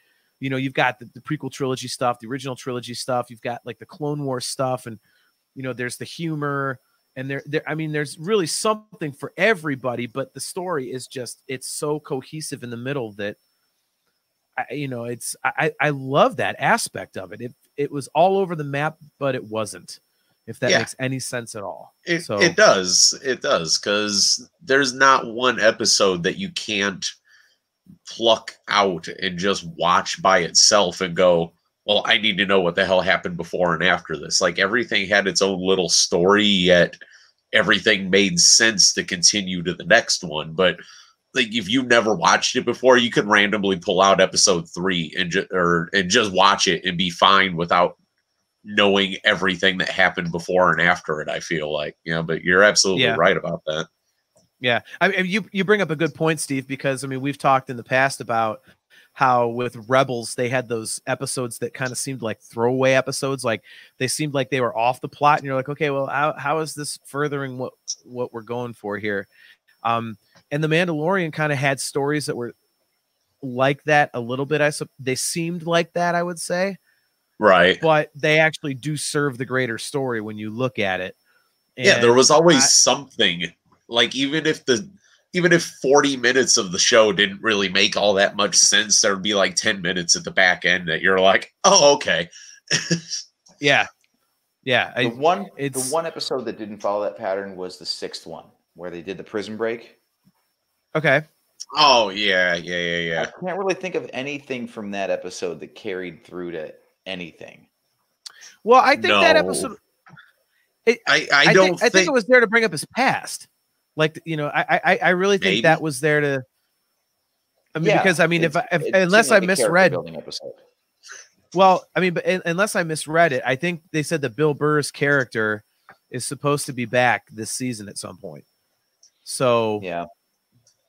S1: you know, you've got the prequel trilogy stuff, the original trilogy stuff, you've got like the Clone Wars stuff, and, you know, there's the humor, and I mean, there's really something for everybody, but the story is just, it's so cohesive in the middle that, you know, I love that aspect of it. It was all over the map, but it wasn't, if that makes any sense at all.
S3: It does, because there's not one episode that you can't pluck out and just watch by itself and go, well, I need to know what the hell happened before and after this. Like, everything had its own little story, yet everything made sense to continue to the next one. But like, if you never watched it before, you could randomly pull out episode 3 and just watch it and be fine without knowing everything that happened before and after it, I feel like, you know. But you're absolutely right about that.
S1: Yeah, I mean, you bring up a good point, Steve, because I mean we've talked in the past about how with Rebels they had those episodes that kind of seemed like throwaway episodes, like they seemed like they were off the plot, and you're like, okay, well, how is this furthering what we're going for here? And the Mandalorian kind of had stories that were like that a little bit. They seemed like that, I would say,
S3: right?
S1: But they actually do serve the greater story when you look at it. And
S3: yeah, there was always something. Like even if 40 minutes of the show didn't really make all that much sense, there'd be like 10 minutes at the back end that you're like, oh, okay.
S1: Yeah.
S2: The one episode that didn't follow that pattern was the 6th one, where they did the prison break.
S1: Okay.
S3: Oh, yeah.
S2: I can't really think of anything from that episode that carried through to anything.
S1: Well, I think that episode...
S3: I think
S1: it was there to bring up his past. Like, you know, I really think that was there to... I mean, because, I mean, unless I misread... Well, I mean, but unless I misread it, I think they said that Bill Burr's character is supposed to be back this season at some point. So,
S2: yeah.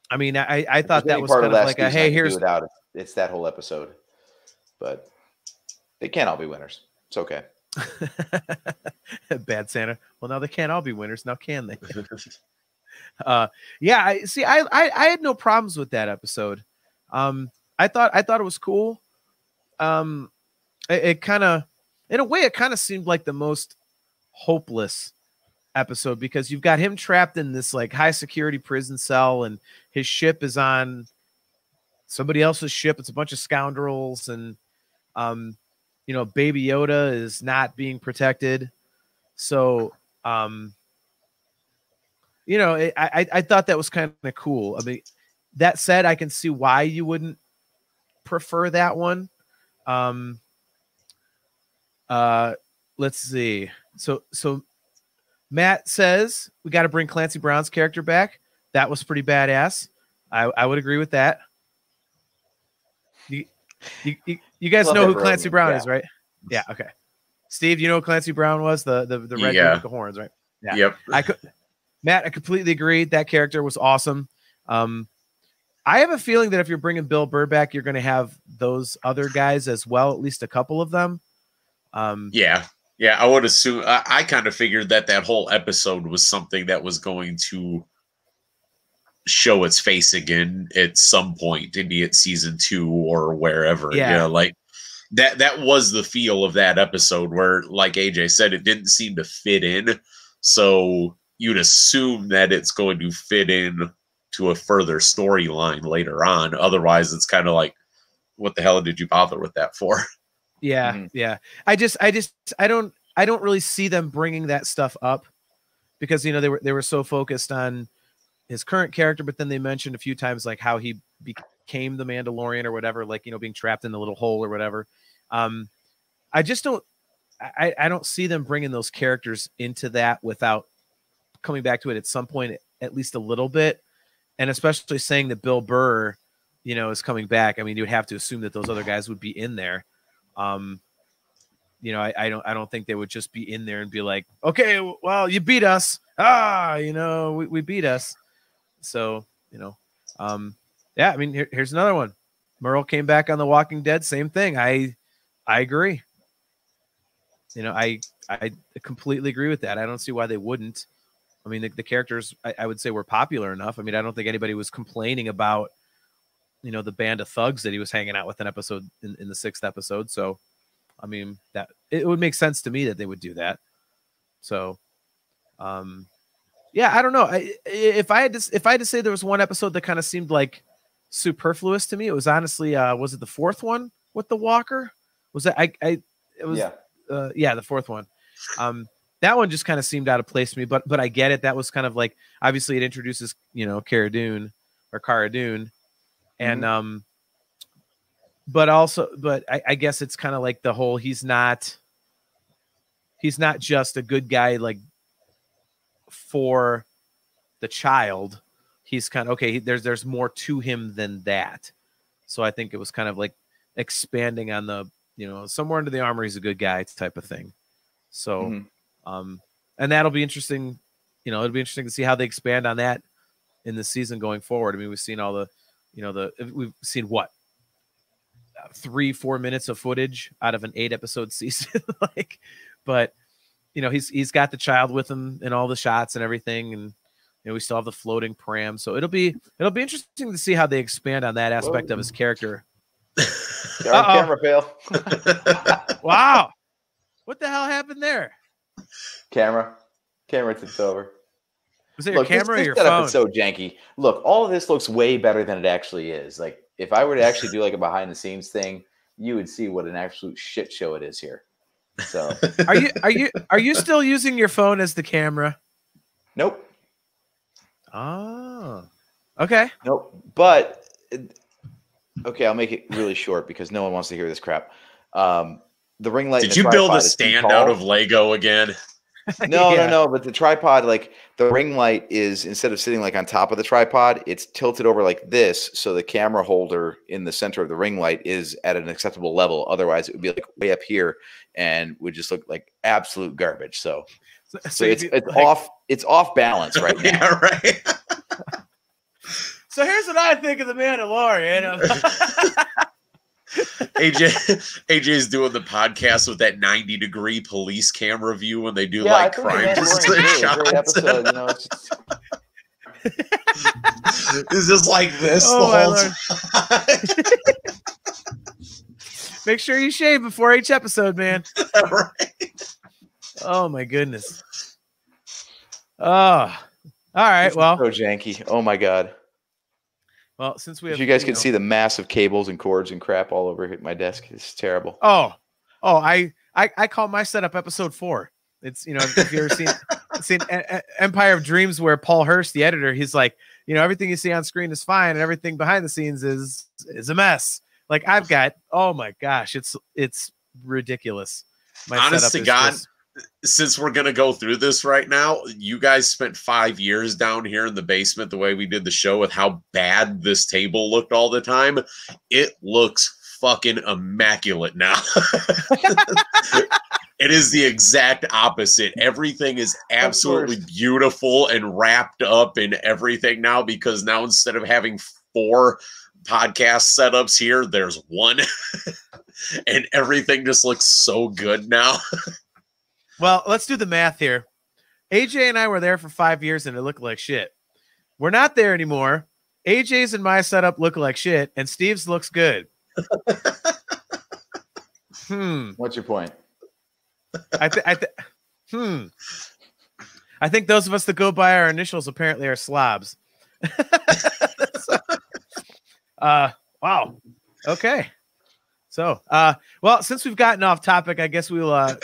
S1: I mean, I thought that was kind of like a, hey, here's...
S2: It's that whole episode. But they can't all be winners. It's okay.
S1: Bad Santa. Well, now they can't all be winners. Now can they? Yeah, I had no problems with that episode. I thought it was cool. It kind of, in a way, it kind of seemed like the most hopeless episode because you've got him trapped in this like high security prison cell, and his ship is on somebody else's ship. It's a bunch of scoundrels, and you know, Baby Yoda is not being protected. So, you know, I thought that was kind of cool. I mean, that said, I can see why you wouldn't prefer that one. Let's see. So Matt says we got to bring Clancy Brown's character back. That was pretty badass. I would agree with that. You guys know who Clancy Brown is, right? Yeah. Okay. Steve, you know who Clancy Brown was? The red dude with the horns, right? Yeah.
S3: Yep.
S1: Matt, I completely agree. That character was awesome. I have a feeling that if you're bringing Bill Burr back, you're going to have those other guys as well, at least a couple of them.
S3: Yeah, I would assume. I kind of figured that whole episode was something that was going to show its face again at some point, be it season 2 or wherever.
S1: Yeah,
S3: you know, like that was the feel of that episode where, like AJ said, it didn't seem to fit in. So you'd assume that it's going to fit in to a further storyline later on. Otherwise, it's kind of like, what the hell did you bother with that for?
S1: Yeah, mm-hmm. Yeah. I don't really see them bringing that stuff up because, you know, they were so focused on his current character, but then they mentioned a few times like how he became the Mandalorian or whatever, like, you know, being trapped in the little hole or whatever. I just don't, I don't see them bringing those characters into that without coming back to it at some point, at least a little bit. And especially saying that Bill Burr, you know, is coming back. I mean, you would have to assume that those other guys would be in there. You know, I don't think they would just be in there and be like, okay, well, you beat us. You know, we beat us. So, you know, yeah, I mean, here's another one. Merl came back on The Walking Dead. Same thing. I agree. You know, I completely agree with that. I don't see why they wouldn't. I mean, the characters, I would say, were popular enough. I mean, I don't think anybody was complaining about, you know, the band of thugs that he was hanging out with in the 6th episode. So, I mean, that it would make sense to me that they would do that. So, yeah, I don't know. If I had to say there was one episode that kind of seemed like superfluous to me, it was honestly, was it the 4th one with the Walker? Was that it was the 4th one. That one just kind of seemed out of place to me, but I get it. That was kind of like, obviously it introduces, you know, Cara Dune, and but I guess it's kind of like the whole he's not just a good guy like for the child. He's kind of okay. There's more to him than that. So I think it was kind of like expanding on the, you know, somewhere under the armor he's a good guy type of thing. So and that'll be interesting. You know, it'll be interesting to see how they expand on that in the season going forward. I mean, we've seen all the, we've seen what, 3-4 minutes of footage out of an 8-episode season. But he's got the child with him in all the shots and everything, and we still have the floating pram. So it'll be interesting to see how they expand on that aspect of his character.
S2: Camera fail.
S1: Wow, what the hell happened there?
S2: Camera tipped over.
S1: Was it your camera or your phone?
S2: Setup is so janky. Look, all of this looks way better than it actually is. Like, if I were to actually do like a behind the scenes thing, you would see what an absolute shit show it is here. So,
S1: are you still using your phone as the camera?
S2: Nope.
S1: Oh, okay.
S2: Nope. But okay, I'll make it really short because no one wants to hear this crap. The ring light.
S3: Did you build a stand out of Lego again?
S2: No. But the tripod, like the ring light is, instead of sitting like on top of the tripod, it's tilted over like this. So the camera holder in the center of the ring light is at an acceptable level. Otherwise it would be like way up here and would just look like absolute garbage. So it's off balance right now.
S3: Yeah, right.
S1: So here's what I think of the Mandalorian.
S3: AJ's doing the podcast with that 90-degree police camera view when they do crime shots. It's just like this the whole time.
S1: Make sure you shave before each episode, man.
S3: Right.
S1: Oh my goodness. Oh, all right. Well,
S2: so janky. Oh my god.
S1: Well, since we have,
S2: you guys can see the massive cables and cords and crap all over my desk. It's terrible.
S1: Oh, I call my setup episode 4. It's, if you ever seen Empire of Dreams, where Paul Hurst, the editor, he's like, everything you see on screen is fine and everything behind the scenes is a mess. Like, I've got, oh my gosh, it's ridiculous.
S3: Honest to God, since we're going to go through this right now, you guys spent 5 years down here in the basement, the way we did the show, with how bad this table looked all the time. It looks fucking immaculate now. It is the exact opposite. Everything is absolutely beautiful and wrapped up in everything now, because now instead of having 4 podcast setups here, there's 1. And everything just looks so good now.
S1: Well, let's do the math here. AJ and I were there for 5 years and it looked like shit. We're not there anymore. AJ's and my setup look like shit, and Steve's looks good.
S2: What's your point?
S1: I think those of us that go by our initials apparently are slobs. Wow. Okay. So, well, since we've gotten off topic, I guess we'll, one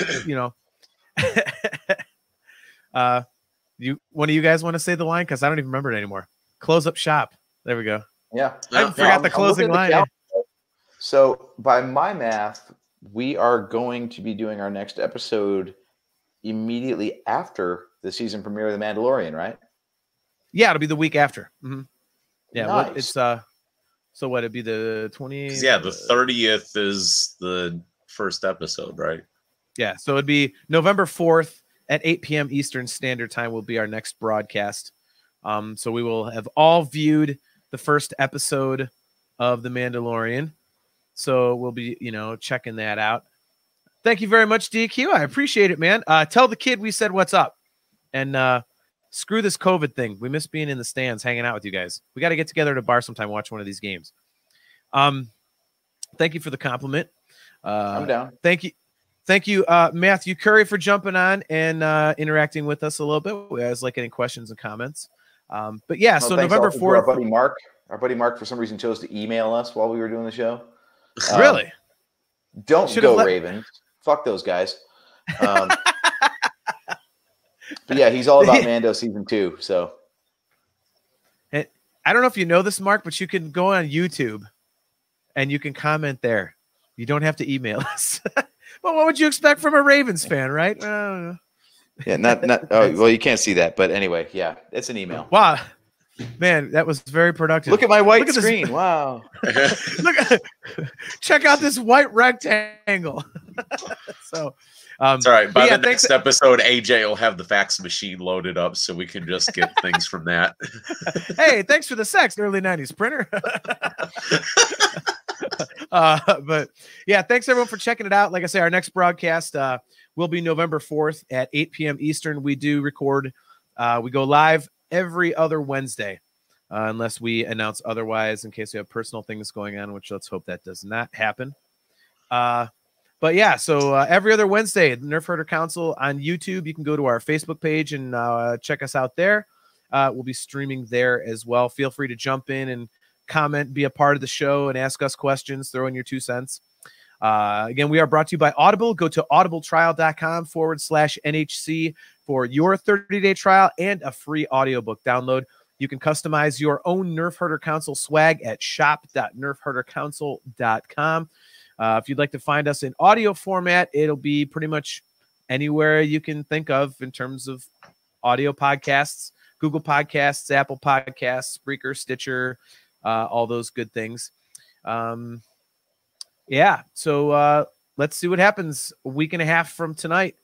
S1: of you guys want to say the line? Because I don't even remember it anymore. Close up shop. There we go.
S2: Yeah.
S1: I forgot the closing line.
S2: So by my math, we are going to be doing our next episode immediately after the season premiere of The Mandalorian, right?
S1: Yeah, it'll be the week after. Mm-hmm. Yeah,
S2: nice.
S1: It's so what, it'd be the 20th?
S3: Yeah, the 30th is the first episode, right?
S1: Yeah, so it'd be November 4th at 8 p.m. Eastern Standard Time will be our next broadcast. So we will have all viewed the first episode of The Mandalorian. So we'll be, checking that out. Thank you very much, DQ. I appreciate it, man. Tell the kid we said what's up. And screw this COVID thing. We miss being in the stands, hanging out with you guys. We got to get together at a bar sometime, watch one of these games. Thank you for the compliment.
S2: I'm down.
S1: Thank you, Matthew Curry, for jumping on and interacting with us a little bit. We always like any questions and comments. But yeah, so November 4th.
S2: Our buddy Mark, for some reason, chose to email us while we were doing the show.
S1: Really?
S2: Don't go Ravens. Fuck those guys. But yeah, he's all about Mando season 2. So
S1: I don't know if you know this, Mark, but you can go on YouTube and you can comment there. You don't have to email us. Well, what would you expect from a Ravens fan, right?
S2: Yeah, not. Oh, well, you can't see that, but anyway, yeah, it's an email.
S1: Wow, man, that was very productive.
S2: Look at my white screen. Wow.
S1: Check out this white rectangle. So,
S3: It's all right. By the next episode, AJ will have the fax machine loaded up so we can just get things from that.
S1: Hey, thanks for the sex, early 90s printer. But yeah, thanks everyone for checking it out. Like I say, our next broadcast will be November 4th at 8 p.m. Eastern. We do record. We go live every other Wednesday, unless we announce otherwise in case we have personal things going on, which let's hope that does not happen. But yeah, so every other Wednesday, the Nerfherder Council on YouTube. You can go to our Facebook page and check us out there. We'll be streaming there as well. Feel free to jump in and comment, be a part of the show, and ask us questions. Throw in your 2 cents. Again, we are brought to you by Audible. Go to audibletrial.com/NHC for your 30-day trial and a free audiobook download. You can customize your own Nerfherder Council swag at shop.nerfherdercouncil.com. If you'd like to find us in audio format, it'll be pretty much anywhere you can think of in terms of audio podcasts, Google Podcasts, Apple Podcasts, Spreaker, Stitcher, all those good things. Yeah, so let's see what happens a week and a half from tonight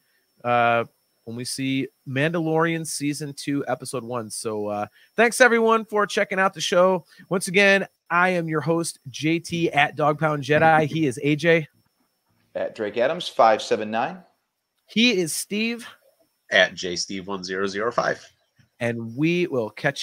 S1: when we see Mandalorian Season 2, Episode 1. So thanks, everyone, for checking out the show. Once again, I am your host, JT at Dog Pound Jedi. He is AJ.
S2: At Drake Adams, 579.
S1: He is Steve.
S3: At JSteve1005.
S1: And we will catch you.